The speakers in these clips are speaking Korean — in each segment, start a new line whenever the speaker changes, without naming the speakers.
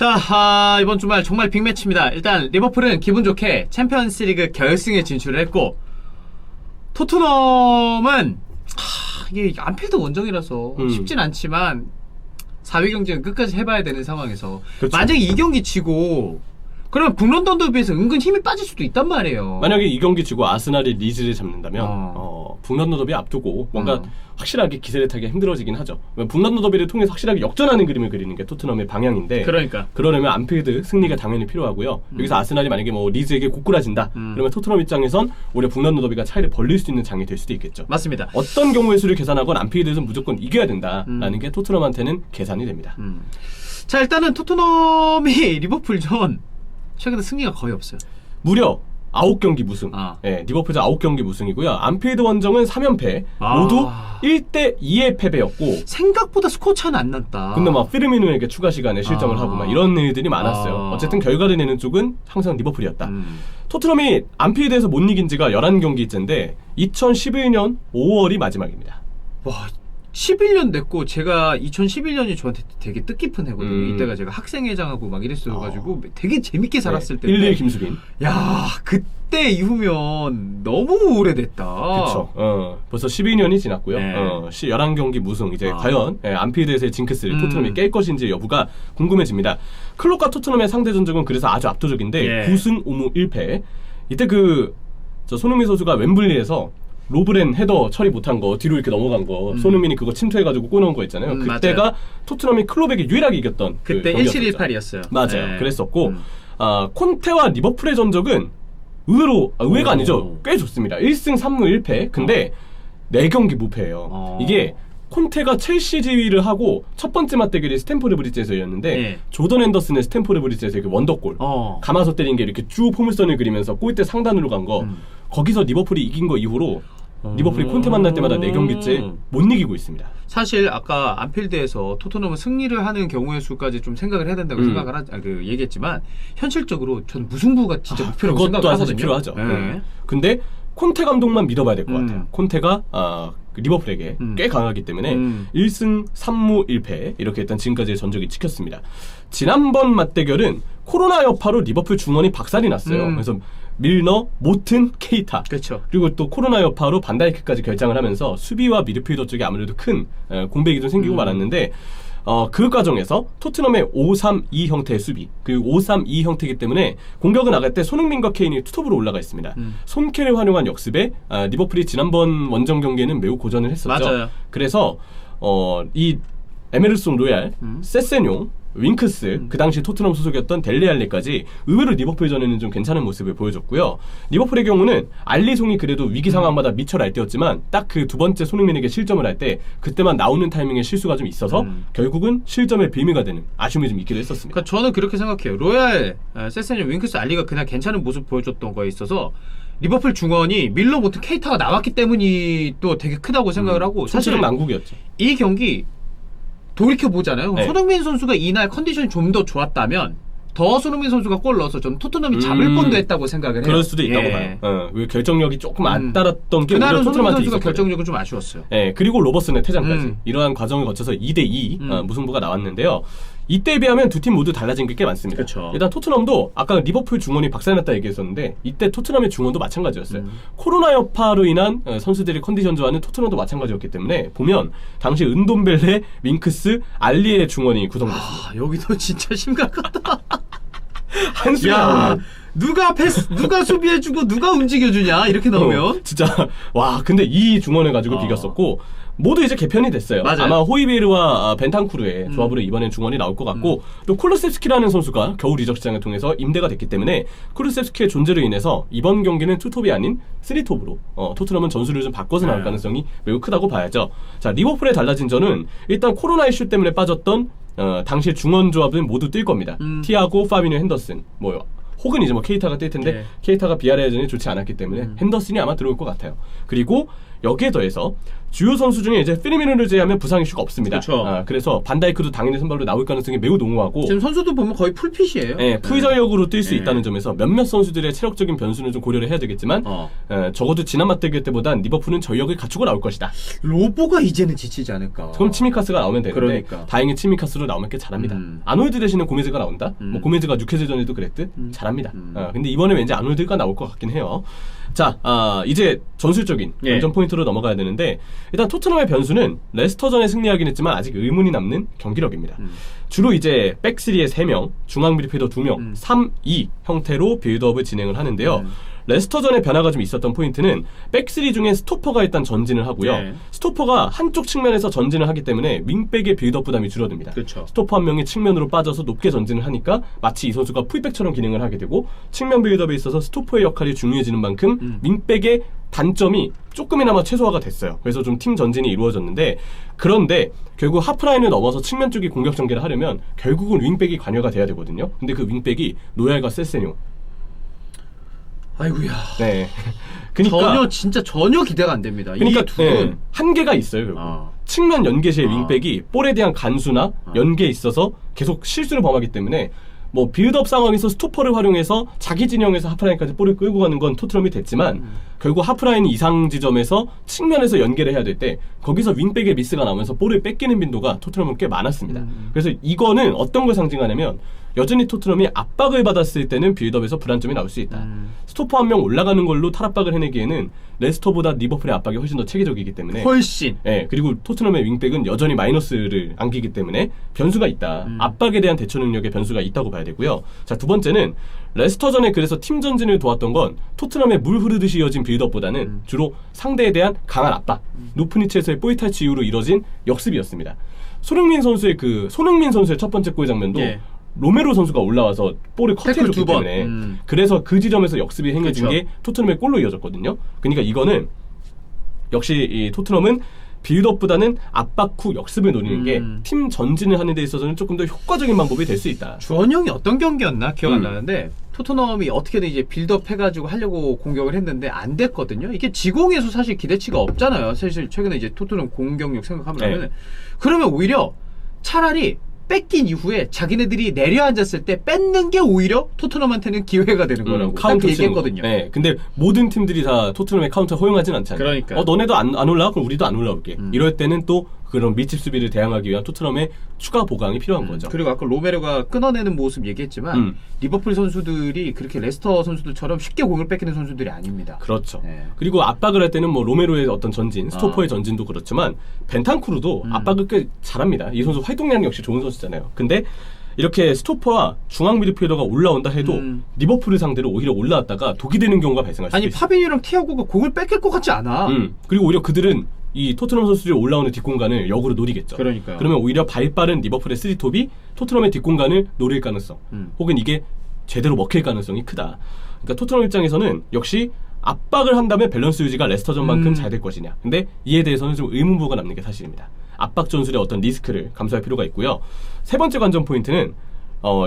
자, 이번 주말 정말 빅매치입니다. 일단 리버풀은 기분 좋게 챔피언스리그 결승에 진출을 했고, 토트넘은 이게 안필드 원정이라서 쉽진 않지만 4위 경쟁은 끝까지 해봐야 되는 상황에서
그렇죠.
만약에 이 경기 지고 그러면 북런던 더비에서 은근 힘이 빠질 수도 있단 말이에요.
만약에 이 경기 지고 아스날이 리즈를 잡는다면 북런던 더비 앞두고 뭔가 확실하게 기세를 타기가 힘들어지긴 하죠. 북런던 더비를 통해서 확실하게 역전하는 그림을 그리는 게 토트넘의 방향인데,
그러니까
그러려면 안필드 승리가 당연히 필요하고요. 여기서 아스날이 만약에 뭐 리즈에게 고꾸라진다 그러면 토트넘 입장에선 오히려 북런던 더비가 차이를 벌릴 수 있는 장이 될 수도 있겠죠.
맞습니다.
어떤 경우의 수를 계산하건 안필드에서는 무조건 이겨야 된다라는 게 토트넘한테는 계산이 됩니다.
자, 일단은 토트넘이 리버풀전 최근에 승리가 거의 없어요.
무려 9경기 무승. 네, 리버풀전 9경기 무승이고요. 안필드 원정은 3연패. 모두 1대2의 패배였고,
생각보다 스코어 차는 안 났다.
근데 막 피르미누에게 추가 시간에 실점을 하고 막 이런 일들이 많았어요. 어쨌든 결과를 내는 쪽은 항상 리버풀이었다. 토트넘이 안필드에서 못 이긴 지가 11경기째인데 2011년 5월이 마지막입니다.
와, 11년 됐고, 제가 2011년이 저한테 되게 뜻깊은 해거든요. 이때가 제가 학생회장하고 막 이랬어가지고 되게 재밌게 살았을 때.
1-1 김수빈.
야, 그때 이후면 너무 오래됐다.
그쵸. 벌써 12년이 지났고요.
네.
11경기 무승. 이제 과연 안필드에서의 징크스를 토트넘이 깰 것인지 여부가 궁금해집니다. 클롭과 토트넘의 상대 전적은 그래서 아주 압도적인데 9승 5무 1패. 이때 손흥민 선수가 웸블리에서 로브렌 헤더 처리 못한 거, 뒤로 이렇게 넘어간 거, 손흥민이 그거 침투해가지고 골 넣은 거 있잖아요. 그때가
맞아요.
토트넘이 클롭에게 유일하게 이겼던
그때 1718이었어요.
맞아요.
네.
그랬었고, 콘테와 리버풀의 전적은 의외가 아니죠. 꽤 좋습니다. 1승 3무 1패. 근데 4경기 무패예요. 이게 콘테가 첼시 지휘를 하고 첫 번째 맞대결이 스탠포드 브리지에서 열렸는데 조던 앤더슨의 스탠포드 브리지에서 이렇게 원더골 감아서 때린 게 이렇게 쭉 포물선을 그리면서 골대 상단으로 간 거, 거기서 리버풀이 이긴 거 이후로 리버풀이 콘테 만날 때마다 4경기째 못 이기고 있습니다.
사실 아까 안필드에서 토트넘은 승리를 하는 경우의 수까지 좀 생각을 해야 된다고 생각을 얘기했지만, 현실적으로 저는 무승부가 진짜 목표라고 생각을 하거든요.
사실 필요하죠. 근데 콘테 감독만 믿어봐야 될 것 같아요. 콘테가 리버풀에게 꽤 강하기 때문에 1승 3무 1패 이렇게 일단 지금까지의 전적이 찍혔습니다. 지난번 맞대결은 코로나 여파로 리버풀 중원이 박살이 났어요. 그래서 밀너, 모튼, 케이타.
그렇죠.
그리고 또 코로나 여파로 반다이크까지 결장을 하면서 수비와 미드필더 쪽에 아무래도 큰 공백이 좀 생기고 말았는데, 그 과정에서 토트넘의 5-3-2 형태의 수비, 그리고 5-3-2 형태이기 때문에 공격을 나갈 때 손흥민과 케인이 투톱으로 올라가 있습니다. 손캐를 활용한 역습에 리버풀이 지난번 원정 경기에는 매우 고전을 했었죠.
맞아요.
그래서 이 에메르송 로얄, 세세뇽, 윙크스, 그 당시 토트넘 소속이었던 델레알리까지 의외로 리버풀전에는 좀 괜찮은 모습을 보여줬고요. 리버풀의 경우는 알리송이 그래도 위기 상황마다 미쳐 날뛰었지만 딱 그 두 번째 손흥민에게 실점을 할 때 그때만 나오는 타이밍에 실수가 좀 있어서 결국은 실점의 빌미가 되는 아쉬움이 좀 있기도 했었습니다.
그러니까 저는 그렇게 생각해요. 로얄, 세세뇽, 윙크스, 알리가 그냥 괜찮은 모습 보여줬던 거에 있어서 리버풀 중원이 밀러, 모트, 케이타가 나왔기 때문이 또 되게 크다고 생각을 하고, 사실
난국이었죠.
이 경기 돌이켜보잖아요.
네.
손흥민 선수가 이날 컨디션이 좀 더 좋았다면 더 손흥민 선수가 골 넣어서 좀 토트넘이 잡을 뻔도 했다고 생각을 해요.
그럴 수도 있다고 봐요. 왜 결정력이 조금 안 따랐던 게
그날은 손흥민 선수가
있었거든요.
결정력은 좀 아쉬웠어요.
그리고 로버슨의 퇴장까지 이러한 과정을 거쳐서 2대2 무승부가 나왔는데요. 이때에 비하면 두 팀 모두 달라진 게 꽤 많습니다.
그쵸.
일단 토트넘도 아까 리버풀 중원이 박살났다 얘기했었는데 이때 토트넘의 중원도 마찬가지였어요. 코로나 여파로 인한 선수들의 컨디션 저하는 토트넘도 마찬가지였기 때문에 보면 당시 은돔벨레, 윙크스, 알리의 중원이 구성됐습니다.
여기도 진짜 심각하다.
한수야.
누가 수비해주고 누가 움직여주냐 이렇게 나오면
진짜 근데 이 중원을 가지고 비겼었고 모두 이제 개편이 됐어요.
맞아요.
아마 호이베르와 벤탄쿠르의 조합으로 이번엔 중원이 나올 것 같고, 또 콜루셉스키라는 선수가 겨울 이적 시장을 통해서 임대가 됐기 때문에 콜루셉스키의 존재로 인해서 이번 경기는 투톱이 아닌 쓰리톱으로 토트넘은 전술을 좀 바꿔서 나올 가능성이 매우 크다고 봐야죠. 자, 리버풀의 달라진 점은 일단 코로나 이슈 때문에 빠졌던 당시 중원 조합은 모두 뛸 겁니다. 티아고, 파비뉴, 핸더슨 혹은 이제 케이타가 뛸 텐데 케이타가 비아레전이 좋지 않았기 때문에 핸더슨이 아마 들어올 것 같아요. 그리고 여기에 더해서 주요 선수 중에 이제 피르미노를 제외하면 부상 이슈가 없습니다.
그쵸.
그래서 반다이크도 당연히 선발로 나올 가능성이 매우 농후하고
지금 선수들 보면 거의 풀핏이에요.
네, 푸이전력으로 뛸 수
네.
있다는 점에서 몇몇 선수들의 체력적인 변수는 좀 고려를 해야 되겠지만 적어도 지난 맞대결 때보단 리버풀은 전력을 갖추고 나올 것이다.
로보가 이제는 지치지 않을까.
그럼 치미카스가 나오면 되는데
그러니까.
다행히 치미카스로 나오면 꽤 잘합니다. 아놀드 대신에 고메즈가 나온다? 뭐 고메즈가 뉴캐슬전에도 그랬듯 잘합니다. 근데 이번에 왠지 아놀드가 나올 것 같긴 해요. 자, 이제 전술적인
예.
관전 포인트로 넘어가야 되는데 일단 토트넘의 변수는 레스터전에 승리하긴 했지만 아직 의문이 남는 경기력입니다. 주로 이제 백스리에 3명, 중앙 미드필더 2명, 3-2 형태로 빌드업을 진행을 하는데요. 레스터전의 변화가 좀 있었던 포인트는 백스리 중에 스토퍼가 일단 전진을 하고요.
네.
스토퍼가 한쪽 측면에서 전진을 하기 때문에 윙백의 빌드업 부담이 줄어듭니다.
그렇죠.
스토퍼 한 명이 측면으로 빠져서 높게 전진을 하니까 마치 이 선수가 풀백처럼 기능을 하게 되고 측면 빌드업에 있어서 스토퍼의 역할이 중요해지는 만큼 윙백의 단점이 조금이나마 최소화가 됐어요. 그래서 좀 팀 전진이 이루어졌는데 그런데 결국 하프라인을 넘어서 측면 쪽이 공격 전개를 하려면 결국은 윙백이 관여가 돼야 되거든요. 근데 그 윙백이 노얄과 세세뇨.
아이고야.
네. 그러니까
진짜 전혀 기대가 안 됩니다.
그러니까
이 두 분.
한계가 있어요. 결국. 측면 연계시의 윙백이 볼에 대한 간수나 연계에 있어서 계속 실수를 범하기 때문에 뭐 빌드업 상황에서 스토퍼를 활용해서 자기 진영에서 하프라인까지 볼을 끌고 가는 건 토트넘이 됐지만 결국 하프라인 이상 지점에서 측면에서 연계를 해야 될 때 거기서 윙백의 미스가 나오면서 볼을 뺏기는 빈도가 토트넘은 꽤 많았습니다. 그래서 이거는 어떤 걸 상징하냐면 여전히 토트넘이 압박을 받았을 때는 빌드업에서 불안점이 나올 수 있다. 스토퍼 한 명 올라가는 걸로 탈압박을 해내기에는 레스터보다 리버풀의 압박이 훨씬 더 체계적이기 때문에
훨씬.
네, 그리고 토트넘의 윙백은 여전히 마이너스를 안기기 때문에 변수가 있다. 압박에 대한 대처 능력에 변수가 있다고 봐야 되고요. 자, 두 번째는 레스터전에 그래서 팀 전진을 도왔던 건 토트넘의 물 흐르듯이 이어진 빌드업보다는 주로 상대에 대한 강한 압박, 높은 위치에서의 볼 탈취 이후로 이뤄진 역습이었습니다. 손흥민 선수의 첫 번째 골 장면도
예.
로메로 선수가 올라와서 볼을 커트해줬기
두 번.
때문에 그래서 그 지점에서 역습이 행해진
그쵸.
게 토트넘의 골로 이어졌거든요. 그러니까 이거는 역시 이 토트넘은 빌드업보다는 압박 후 역습을 노리는 게 팀 전진을 하는 데 있어서는 조금 더 효과적인 방법이 될 수 있다.
주원형이 어떤 경기였나 기억 안 나는데 토트넘이 어떻게든 이제 빌드업 해가지고 하려고 공격을 했는데 안 됐거든요. 이게 지공에서 사실 기대치가 없잖아요. 사실 최근에 이제 토트넘 공격력 생각하면
네.
그러면 오히려 차라리 뺏긴 이후에 자기네들이 내려앉았을 때 뺏는 게 오히려 토트넘한테는 기회가 되는 거라고
카운터
딱
치는
얘기했거든요.
거. 네, 근데 모든 팀들이 다 토트넘의 카운터 허용하진 않잖아요.
그러니까요.
너네도 안 올라와? 그럼 우리도 안 올라올게. 이럴 때는 또 그런 밀집 수비를 대항하기 위한 토트넘의 추가 보강이 필요한 거죠.
그리고 아까 로메로가 끊어내는 모습 얘기했지만 리버풀 선수들이 그렇게 레스터 선수들처럼 쉽게 공을 뺏기는 선수들이 아닙니다.
그렇죠.
네.
그리고 압박을 할 때는 뭐 로메로의 어떤 전진, 스토퍼의 전진도 그렇지만 벤탄쿠르도 압박을 꽤 잘합니다. 이 선수 활동량이 역시 좋은 선수잖아요. 근데 이렇게 스토퍼와 중앙 미드필더가 올라온다 해도 리버풀을 상대로 오히려 올라왔다가 독이 되는 경우가 발생할 수도
아니
있어요.
파비뉴랑 티아고가 공을 뺏길 것 같지 않아.
그리고 오히려 그들은 이 토트넘 선수들이 올라오는 뒷공간을 역으로 노리겠죠.
그러니까요.
그러면 오히려 발빠른 리버풀의 3톱이 토트넘의 뒷공간을 노릴 가능성 혹은 이게 제대로 먹힐 가능성이 크다. 그러니까 토트넘 입장에서는 역시 압박을 한다면 밸런스 유지가 레스터전만큼 잘 될 것이냐. 근데 이에 대해서는 좀 의문부호가 남는 게 사실입니다. 압박 전술의 어떤 리스크를 감수할 필요가 있고요. 세 번째 관전 포인트는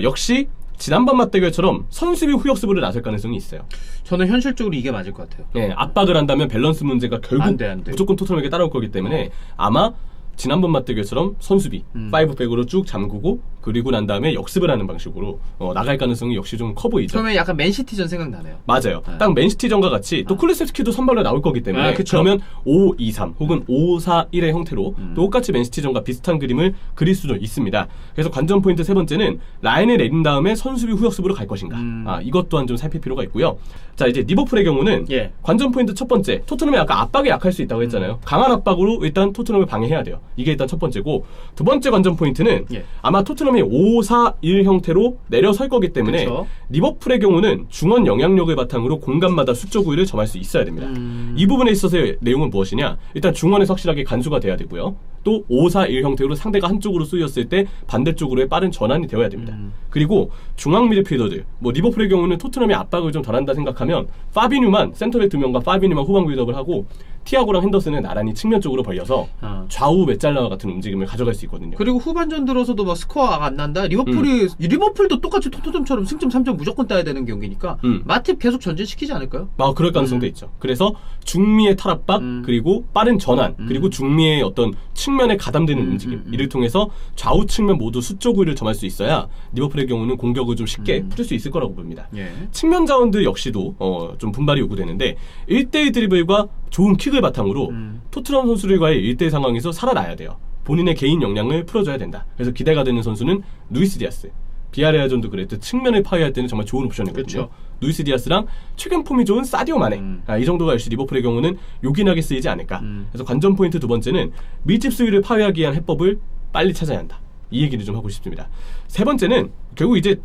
역시 지난번 맞대결처럼 선수비 후역습으로 나설 가능성이 있어요.
저는 현실적으로 이게 맞을 것 같아요.
네, 압박을 한다면 밸런스 문제가 결국
안 돼.
무조건 토트넘에게 따라올 거기 때문에 아마 지난번 맞대결처럼 선수비 5백으로 쭉 잠그고 그리고 난 다음에 역습을 하는 방식으로 나갈 가능성이 역시 좀 커 보이죠.
그러면 약간 맨시티전 생각나네요.
맞아요. 딱 맨시티전과 같이 또 쿨리셉스키도 선발로 나올 거기 때문에 그러면 5-2-3 혹은 5-4-1의 형태로 똑같이 맨시티전과 비슷한 그림을 그릴 수도 있습니다. 그래서 관전 포인트 세 번째는 라인을 내린 다음에 선수비 후역습으로 갈 것인가. 이것 또한 좀 살필 필요가 있고요. 자, 이제 리버풀의 경우는
예.
관전 포인트 첫 번째, 토트넘이 아까 압박에 약할 수 있다고 했잖아요. 강한 압박으로 일단 토트넘을 방해해야 돼요. 이게 일단 첫 번째고, 두 번째 관전 포인트는
예.
아마 토트넘이 5-4-1 형태로 내려설 거기 때문에
그쵸.
리버풀의 경우는 중원 영향력을 바탕으로 공간마다 수적 우위를 점할 수 있어야 됩니다. 이 부분에 있어서의 내용은 무엇이냐? 일단 중원에서 확실하게 간수가 돼야 되고요. 또 5-4-1 형태로 상대가 한쪽으로 쏘였을 때 반대쪽으로의 빠른 전환이 되어야 됩니다. 그리고 중앙 미드필더들, 뭐 리버풀의 경우는 토트넘이 압박을 좀 덜한다 생각하면 파비뉴만 센터백 2명과 파비뉴만 후방 빌드업을 하고 티아고랑 핸더슨은 나란히 측면 쪽으로 벌려서 좌우 메짤라와 같은 움직임을 가져갈 수 있거든요.
그리고 후반전 들어서도 막 스코어가 안 난다. 리버풀도 똑같이 토트넘처럼 승점 3점 무조건 따야 되는 경기니까 마팁 계속 전진시키지 않을까요?
그럴 가능성도 있죠. 그래서 중미의 탈압박 그리고 빠른 전환 그리고 중미의 어떤 측면에 가담되는 움직임 이를 통해서 좌우 측면 모두 수적 우위를 점할 수 있어야 리버풀의 경우는 공격을 좀 쉽게 풀 수 있을 거라고 봅니다.
예.
측면 자원들 역시도 좀 분발이 요구되는데 1대1 드리블과 좋은 킥을 바탕으로 토트넘 선수들과의 1대1 상황에서 살아나야 돼요. 본인의 개인 역량을 풀어줘야 된다. 그래서 기대가 되는 선수는 루이스 디아스. 비아레알전도 그랬듯 측면을 파괴할 때는 정말 좋은 옵션이거든요.
그쵸.
루이스 디아스랑 최근 폼이 좋은 사디오 마네. 이 정도가 역시 리버풀의 경우는 요긴하게 쓰이지 않을까. 그래서 관전 포인트 두 번째는 밀집 수위를 파괴하기 위한 해법을 빨리 찾아야 한다. 이 얘기를 좀 하고 싶습니다. 세 번째는 결국 이제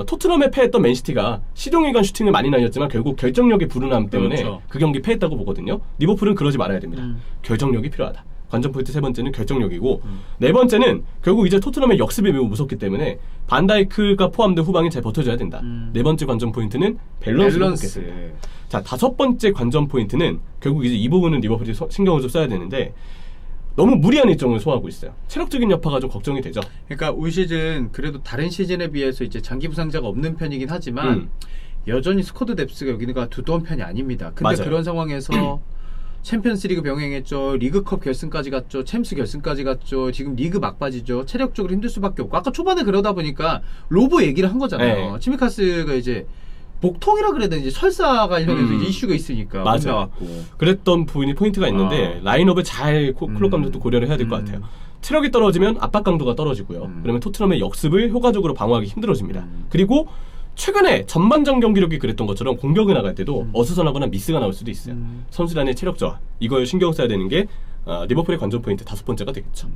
토트넘에 패했던 맨시티가 시종일관 슈팅을 많이 날렸지만 결국 결정력의 불운함 때문에
그렇죠.
그 경기 패했다고 보거든요. 리버풀은 그러지 말아야 됩니다. 결정력이 필요하다. 관전 포인트 세 번째는 결정력이고 네 번째는 결국 이제 토트넘의 역습이 매우 무섭기 때문에 반다이크가 포함된 후방이 잘 버텨줘야 된다. 네 번째 관전 포인트는 밸런스를 보겠습니다. 자, 다섯 번째 관전 포인트는 결국 이제 이 부분은 리버풀이 신경을 좀 써야 되는데 너무 무리한 일정을 소화하고 있어요. 체력적인 여파가 좀 걱정이 되죠.
그러니까 올 시즌 그래도 다른 시즌에 비해서 이제 장기 부상자가 없는 편이긴 하지만 여전히 스쿼드 뎁스가 여기가 두터운 편이 아닙니다. 근데
맞아요.
그런 상황에서 챔피언스리그 병행했죠. 리그컵 결승까지 갔죠. 챔스 결승까지 갔죠. 지금 리그 막바지죠. 체력적으로 힘들 수밖에 없고 아까 초반에 그러다 보니까 로보 얘기를 한 거잖아요.
네.
치미카스가 이제 복통이라 그래야 되는지 설사 관련해서 이제 이슈가 있으니까 못
맞아요.
나왔고.
그랬던 부분이 포인트가 있는데 라인업을 잘 클럽 감독도 고려를 해야 될 것 같아요. 체력이 떨어지면 압박 강도가 떨어지고요. 그러면 토트넘의 역습을 효과적으로 방어하기 힘들어집니다. 그리고 최근에 전반전 경기력이 그랬던 것처럼 공격을 나갈 때도 어수선하거나 미스가 나올 수도 있어요. 선수단의 체력 저하 이걸 신경 써야 되는 게 리버풀의 관전 포인트 다섯 번째가 되겠죠.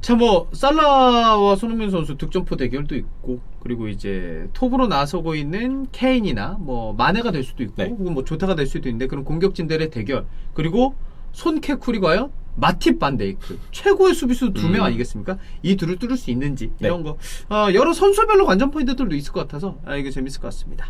참 뭐 살라와 손흥민 선수 득점포 대결도 있고 그리고 이제 톱으로 나서고 있는 케인이나 뭐 마네가 될 수도 있고
네.
혹은 뭐 조타가 될 수도 있는데 그런 공격진들의 대결 그리고 손케쿨이 과연 마팁 반데이크 최고의 수비수 두 명 아니겠습니까? 이 둘을 뚫을 수 있는지 이런 거 여러 선수별로 관전 포인트들도 있을 것 같아서 이게 재밌을 것 같습니다.